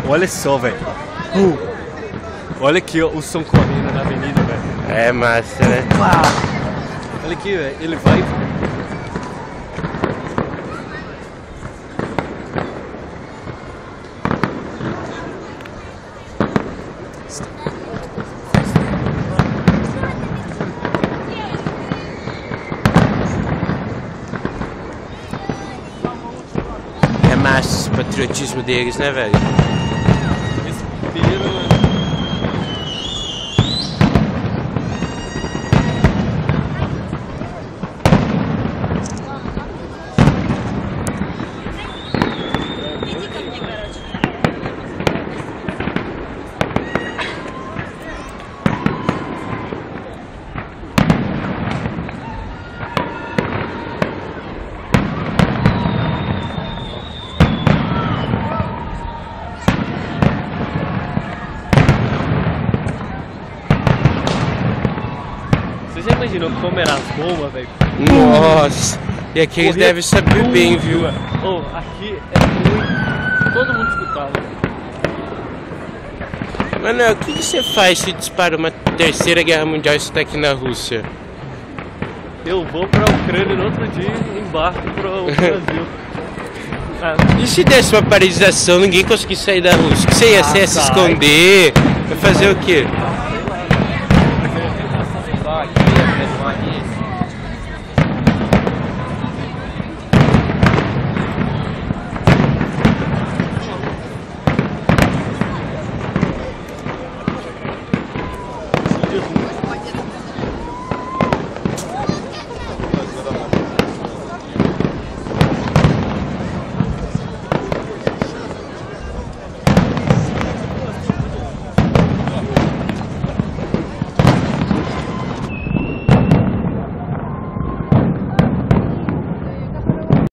Olha só, velho. Olha aqui, ó, o som correndo na avenida, velho. É massa, né? Olha aqui, velho. Ele vai... É massa esse patriotismo deles, né, velho? Respira, mano. Você já imaginou como eram as bombas, velho? Nossa! E aqui eles Corria devem saber tudo, bem, viu? velho. Oh, aqui é muito... Todo mundo escutava. Mano, o que você faz se dispara uma terceira guerra mundial e você tá aqui na Rússia? Eu vou pra Ucrânia no outro dia e embarco pro Brasil. E se desse uma paralisação, ninguém conseguisse sair da Rússia? O que você ia ser? Se sai. esconder? Vai fazer o quê?